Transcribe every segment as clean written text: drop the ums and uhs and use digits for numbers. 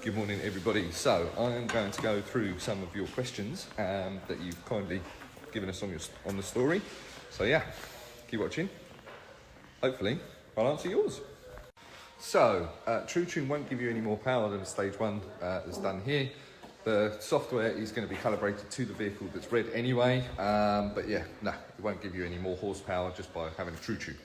Good morning, everybody. So I am going to go through some of your questions that you've kindly given us on the story. So yeah, keep watching. Hopefully, I'll answer yours. So True Tune won't give you any more power than stage one has done here. The software is going to be calibrated to the vehicle that's red anyway. But yeah, no, it won't give you any more horsepower just by having a True Tune.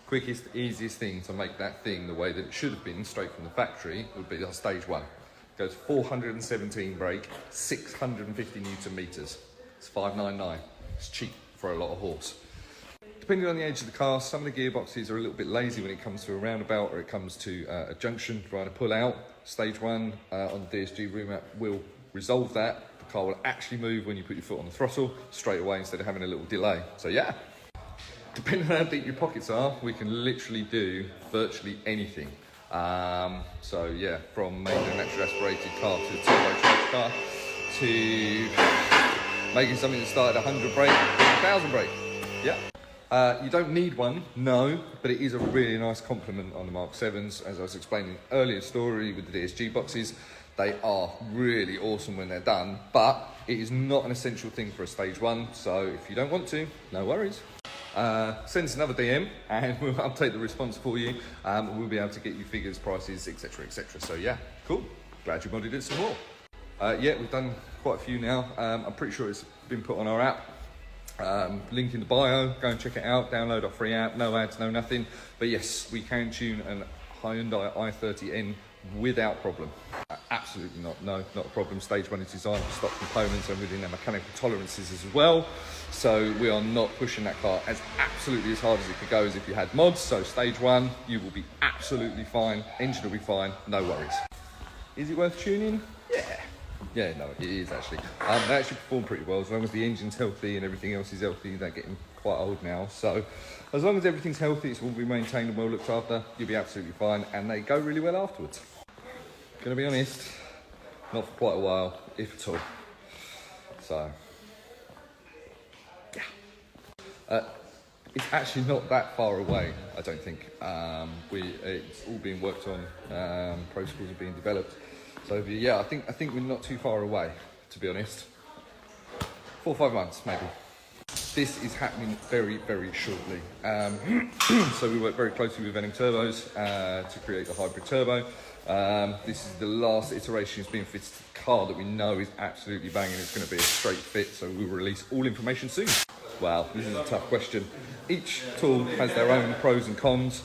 Quickest, easiest thing to make that thing the way that it should have been straight from the factory would be our stage one. It goes 417 brake, 650 Newton meters. It's 599. It's cheap for a lot of horse. Depending on the age of the car, some of the gearboxes are a little bit lazy when it comes to a roundabout or it comes to a junction trying to pull out. Stage one on the DSG room app will resolve that. The car will actually move when you put your foot on the throttle straight away instead of having a little delay. So yeah. Depending on how deep your pockets are, we can literally do virtually anything. So yeah, from making a naturally aspirated car to a turbocharged car to making something that started 100 brake, 1,000 brake. Yeah. You don't need one, no, but it is a really nice complement on the Mark 7s. As I was explaining earlier story with the DSG boxes, they are really awesome when they're done, but it is not an essential thing for a stage one. So if you don't want to, no worries. Send us another DM and we'll update the response for you. We'll be able to get you figures, prices, etc, etc. So yeah, cool. Glad you modded it some more. Yeah, we've done quite a few now. I'm pretty sure it's been put on our app. Link in the bio, go and check it out, download our free app, no ads, no nothing. But yes, we can tune a Hyundai i30N without problem. Absolutely not, no, not a problem. Stage one is designed for stock components and within their mechanical tolerances as well. So we are not pushing that car as absolutely as hard as it could go as if you had mods. So stage one, you will be absolutely fine, engine will be fine, no worries. Is it worth tuning? Yeah, no, it is actually. They actually perform pretty well as long as the engine's healthy and everything else is healthy. They're getting quite old now, so as long as everything's healthy, it's all be maintained and well looked after, you'll be absolutely fine, and they go really well afterwards. Gonna be honest, not for quite a while, if at all. So, yeah. It's actually not that far away, I don't think. It's all being worked on, protocols are being developed. So yeah, I think we're not too far away, to be honest. 4 or 5 months, maybe. This is happening very, very shortly. So we work very closely with Venom Turbos to create the hybrid turbo. This is the last iteration that's being fitted to the car that we know is absolutely banging. It's going to be a straight fit, so we'll release all information soon. Wow, this is a tough question. Each tool has their own pros and cons.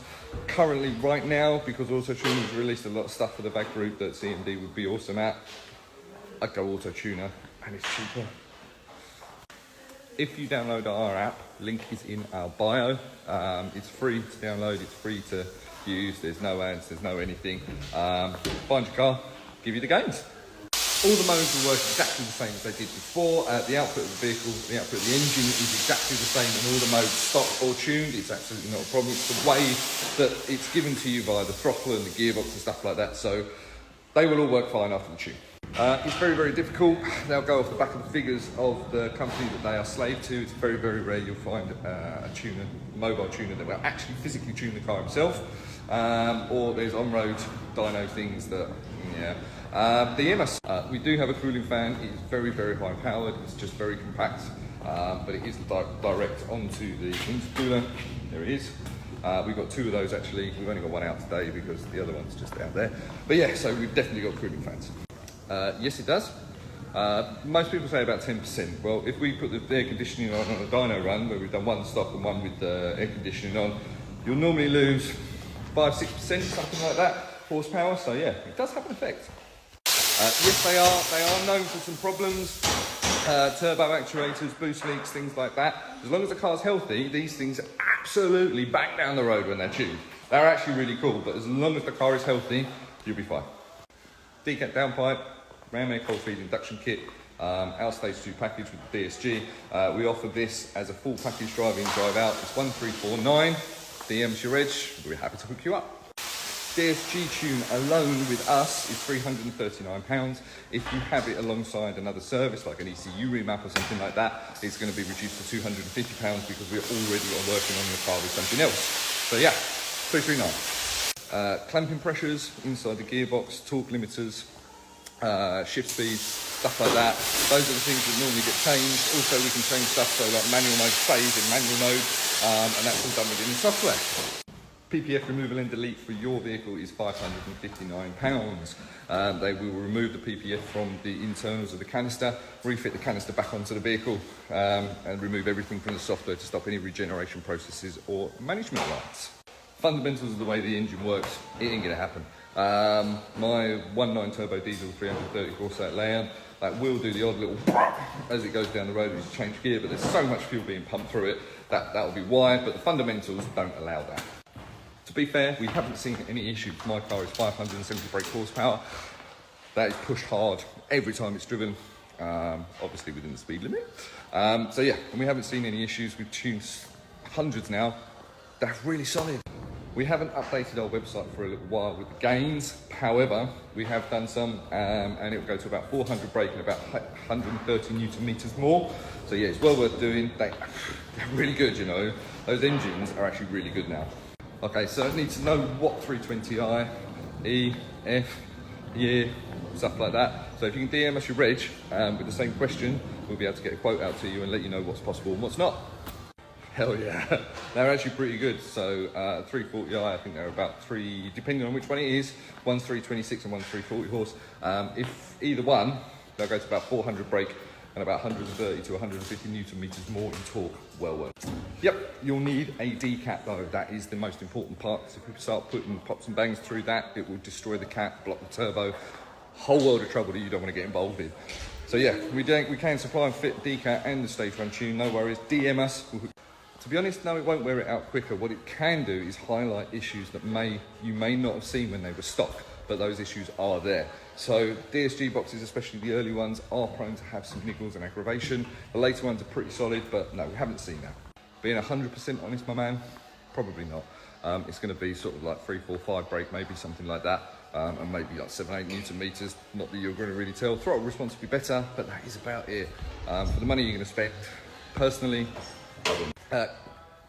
Currently, right now, because Auto-Tuner has released a lot of stuff for the back route that CMD would be awesome at, I'd go Auto-Tuner, and it's cheaper. If you download our app, link is in our bio. It's free to download, it's free to use, there's no ads, there's no anything. Find your car, give you the games. All the modes will work exactly the same as they did before. The output of the vehicle, the output of the engine is exactly the same in all the modes, stock or tuned. It's absolutely not a problem. It's the way that it's given to you via the throttle and the gearbox and stuff like that. So they will all work fine after the tune. It's very, very difficult. They'll go off the back of the figures of the company that they are slave to. It's very, very rare you'll find a tuner, mobile tuner that will actually physically tune the car himself. Or there's on-road dyno things that, yeah. The EMS, we do have a cooling fan. It is very, very high powered. It's just very compact, but it is direct onto the intercooler. There it is. We've got 2 of those actually. We've only got 1 out today because the other one's just out there. But yeah, so we've definitely got cooling fans. Yes, it does. Most people say about 10%. Well, if we put the air conditioning on a dyno run, where we've done 1 stock and 1 with the air conditioning on, you'll normally lose 5-6%, something like that, horsepower. So yeah, it does have an effect. Yes, they are known for some problems, turbo actuators, boost leaks, things like that. As long as the car's healthy, these things absolutely bang down the road when they're tuned. They're actually really cool, but as long as the car is healthy, you'll be fine. Decat downpipe, ram air cold feed induction kit, our stage 2 package with the DSG. We offer this as a full package drive in, drive out. It's 1349, DM's your edge, we're happy to hook you up. DSG tune alone with us is £339. If you have it alongside another service like an ECU remap or something like that, it's going to be reduced to £250 because we're already working on the car with something else. So yeah, 339. Clamping pressures inside the gearbox, torque limiters, shift speeds, stuff like that. Those are the things that normally get changed. Also, we can change stuff, so like manual mode stays in manual mode, and that's all done within the software. PPF removal and delete for your vehicle is £559. They will remove the PPF from the internals of the canister, refit the canister back onto the vehicle, and remove everything from the software to stop any regeneration processes or management lights. Fundamentals of the way the engine works, it ain't gonna happen. My 1.9 turbo diesel 330 horsepower layout, that will do the odd little as it goes down the road as you change gear, but there's so much fuel being pumped through it that'll be why, but the fundamentals don't allow that. To be fair, we haven't seen any issues. My car is 570 brake horsepower. That is pushed hard every time it's driven, obviously within the speed limit. So yeah, and we haven't seen any issues. We've tuned hundreds now. They're really solid. We haven't updated our website for a little while with the gains. However, we have done some, and it will go to about 400 brake and about 130 Newton meters more. So yeah, it's well worth doing. They're really good, you know. Those engines are actually really good now. Okay, so I need to know what 320i, E, F, year, stuff like that. So if you can DM us your reg with the same question, we'll be able to get a quote out to you and let you know what's possible and what's not. Hell yeah, they're actually pretty good. So 340i, I think they're about three, depending on which one it is, one's 326 and one's 340 horse. If either one, they'll go to about 400 brake and about 130 to 150 Newton meters more in torque. Well worth. Yep, you'll need a D-cap though. That is the most important part. So if we start putting pops and bangs through that, it will destroy the cap, block the turbo. Whole world of trouble that you don't want to get involved in. So yeah, we can supply and fit D-cap and the stage 1 tune, no worries. DM us. To be honest, no, it won't wear it out quicker. What it can do is highlight issues that you may not have seen when they were stock, but those issues are there. So DSG boxes, especially the early ones, are prone to have some niggles and aggravation. The later ones are pretty solid, but no, we haven't seen that. Being 100% honest, my man, probably not. It's going to be sort of like 3, 4, 5 brake, maybe something like that, and maybe like 7, 8 Newton meters. Not that you're going to really tell. Throttle response will be better, but that is about it. For the money you're going to spend, personally,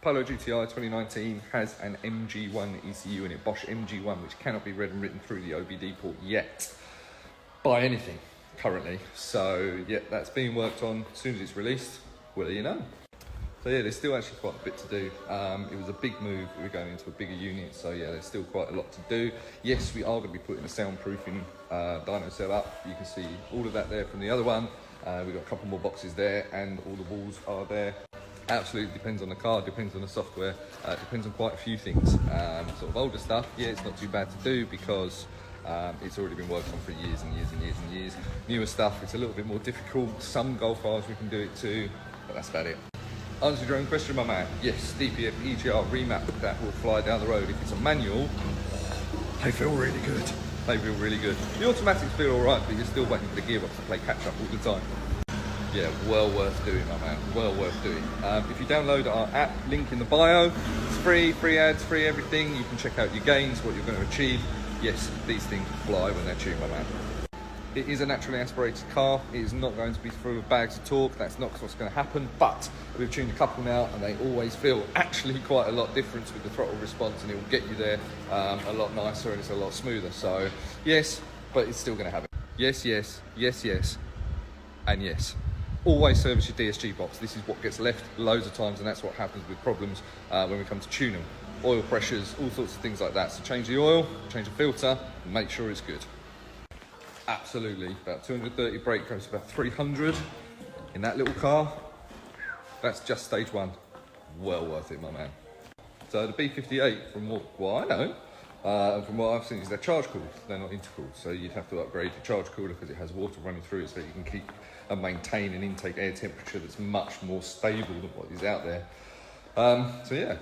Polo GTI 2019 has an MG1 ECU in it, Bosch MG1, which cannot be read and written through the OBD port yet by anything currently. So yeah, that's being worked on. As soon as it's released, we'll let you know. So yeah, there's still actually quite a bit to do. It was a big move. We're going into a bigger unit, so yeah, there's still quite a lot to do. Yes, we are going to be putting a soundproofing dyno cell up. You can see all of that there from the other one. We've got a couple more boxes there, and all the walls are there. Absolutely depends on the car, depends on the software, depends on quite a few things. Sort of older stuff, yeah, it's not too bad to do because it's already been worked on for years and years and years and years. Newer stuff, it's a little bit more difficult. Some Golf R's we can do it too, but that's about it. Answer your own question, my man. Yes, DPF EGR remap, that will fly down the road. If it's a manual, they feel really good. They feel really good. The automatics feel all right, but you're still waiting for the gearbox to play catch up all the time. Yeah, well worth doing, my man, well worth doing. If you download our app, link in the bio, it's free ads, free everything. You can check out your gains, what you're going to achieve. Yes, these things fly when they're tuned, my man. It is a naturally aspirated car. It is not going to be full of bags of torque. That's not what's going to happen, but we've tuned a couple now and they always feel actually quite a lot different with the throttle response, and it will get you there a lot nicer and it's a lot smoother. So yes, but it's still going to have it. Yes, yes, yes, yes, and yes. Always service your DSG box. This is what gets left loads of times, and that's what happens with problems when we come to tuning. Oil pressures, all sorts of things like that. So change the oil, change the filter, and make sure it's good. Absolutely, about 230 brake goes to about 300 in that little car. That's just stage 1. Well worth it, my man. So the B58, from what I know, and from what I've seen, is they're charge cooled. They're not intercooled, so you'd have to upgrade your charge cooler because it has water running through it, so you can keep and maintain an intake air temperature that's much more stable than what is out there. So yeah,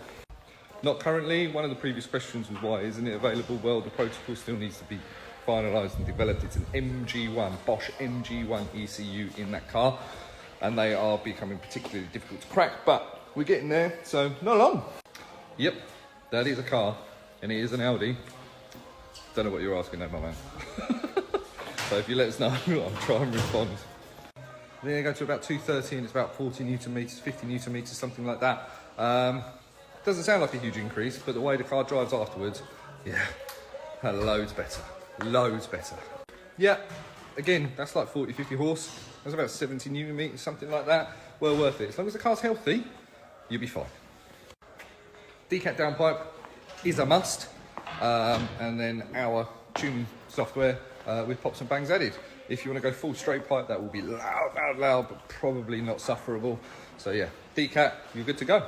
not currently. One of the previous questions was why isn't it available? Well, the protocol still needs to be finalised and developed. It's an MG1, Bosch MG1 ECU in that car, and they are becoming particularly difficult to crack, but we're getting there, so not long. Yep, that is a car, and it is an Audi. Don't know what you're asking there, my man. So if you let us know, I'll try and respond. Then you go to about 230 and it's about 40 Newton meters, 50 Newton meters, something like that. Doesn't sound like a huge increase, but the way the car drives afterwards, yeah, loads better, loads better. Yeah, again, that's like 40, 50 horse. That's about 70 newton meters, something like that. Well worth it. As long as the car's healthy, you'll be fine. Decat downpipe is a must. And then our tuning software with pops and bangs added. If you want to go full straight pipe, that will be loud, but probably not sufferable. So yeah, decat, you're good to go.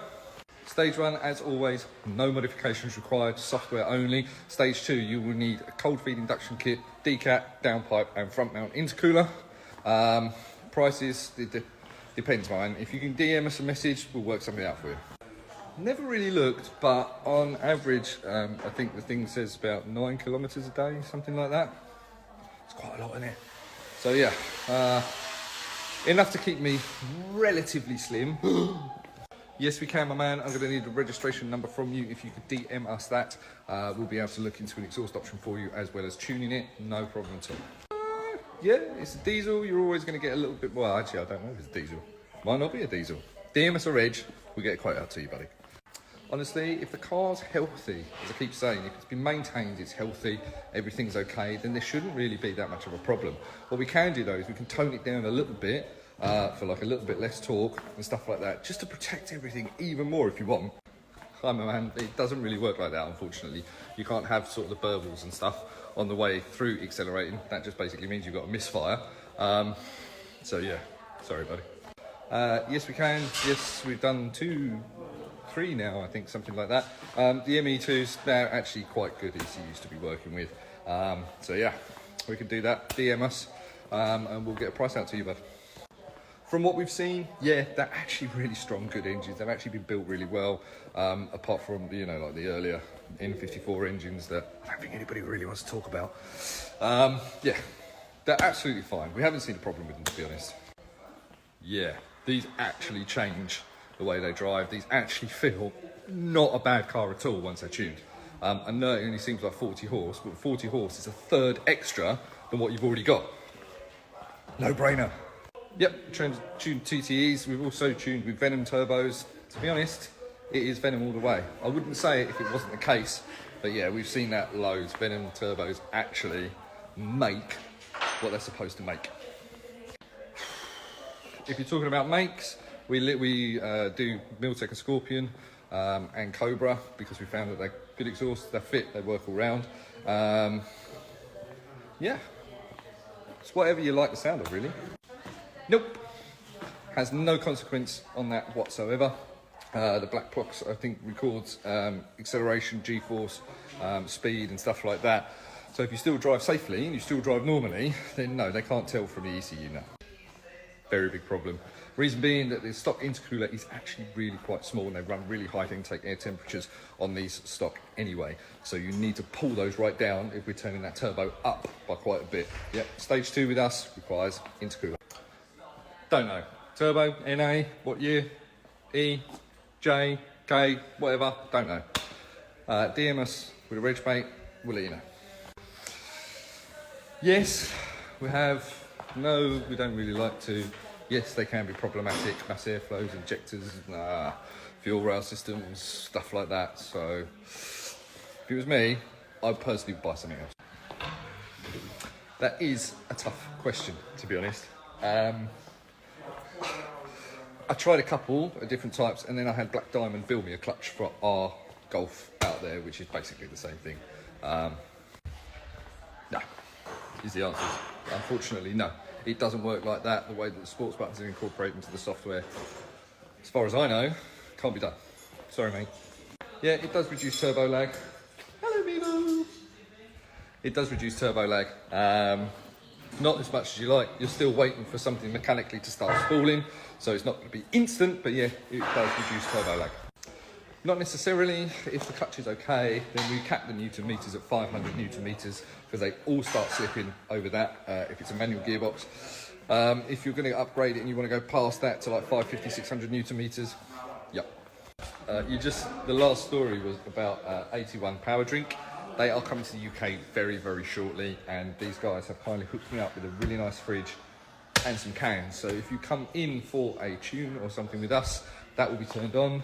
Stage 1, as always, no modifications required, software only. Stage 2, you will need a cold feed induction kit, decat, downpipe, and front mount intercooler. Prices, depends, man. If you can DM us a message, we'll work something out for you. Never really looked, but on average, I think the thing says about 9 kilometers a day, something like that. It's quite a lot, isn't it? So yeah, enough to keep me relatively slim. Yes, we can, my man. I'm going to need a registration number from you. If you could DM us that, we'll be able to look into an exhaust option for you as well as tuning it. No problem at all. Yeah, it's a diesel. You're always going to get a little bit... Well, actually, I don't know if it's a diesel. Might not be a diesel. DM us a reg. We'll get a quote out to you, buddy. Honestly, if the car's healthy, as I keep saying, if it's been maintained, it's healthy, everything's okay, then there shouldn't really be that much of a problem. What we can do, though, is we can tone it down a little bit for like a little bit less torque and stuff like that, just to protect everything even more if you want. Hi, my man, it doesn't really work like that, unfortunately. You can't have sort of the burbles and stuff on the way through accelerating. That just basically means you've got a misfire. So yeah, sorry, buddy. Yes, we can. Yes, we've done 2, 3 now, I think, something like that. The ME2s, they're actually quite good ECUs to be working with. So yeah, we can do that. DM us, and we'll get a price out to you, bud. From what we've seen, yeah, they're actually really strong, good engines. They've actually been built really well, apart from, you know, like the earlier N54 engines that I don't think anybody really wants to talk about. Yeah, they're absolutely fine. We haven't seen a problem with them, to be honest. Yeah, these actually change the way they drive. These actually feel not a bad car at all once they're tuned. I know it only seems like 40 horse, but 40 horse is a third extra than what you've already got. No brainer. Yep, tuned TTEs. We've also tuned with Venom turbos. To be honest, it is Venom all the way. I wouldn't say it if it wasn't the case, but yeah, we've seen that loads. Venom turbos actually make what they're supposed to make. If you're talking about makes, we do Miltech and Scorpion and Cobra, because we found that they're good exhausts, they're fit, they work all round. Yeah, it's whatever you like the sound of, really. Nope, has no consequence on that whatsoever. The black box, I think, records acceleration, G-force, speed and stuff like that. So if you still drive safely and you still drive normally, then no, they can't tell from the ECU now. Very big problem. Reason being that the stock intercooler is actually really quite small and they run really high intake air temperatures on these stock anyway. So you need to pull those right down if we're turning that turbo up by quite a bit. Yep, stage 2 with us requires intercooler. Don't know. Turbo, NA, what year? E, J, K, whatever, don't know. DM us with a reg mate, we'll let you know. Yes, we have. No, we don't really like to. Yes, they can be problematic. Mass airflows, injectors, fuel rail systems, stuff like that. So, if it was me, I'd personally buy something else. That is a tough question, to be honest. I tried a couple of different types, and then I had Black Diamond build me a clutch for our Golf out there, which is basically the same thing. No, is the answer. Unfortunately, no. It doesn't work like that, the way that the sports buttons are incorporated into the software. As far as I know, can't be done. Sorry, mate. Yeah, it does reduce turbo lag. Hello, Vivo. It does reduce turbo lag. Not as much as you like. You're still waiting for something mechanically to start spooling, so it's not going to be instant, but yeah, it does reduce turbo lag. Not necessarily. If the clutch is okay, then we cap the newton meters at 500 newton meters because they all start slipping over that if it's a manual gearbox. If you're going to upgrade it and you want to go past that to like 550, 600 newton meters, yep. The last story was about 81 Power Drink. They are coming to the UK very, very shortly, and these guys have kindly hooked me up with a really nice fridge and some cans. So if you come in for a tune or something with us, that will be turned on.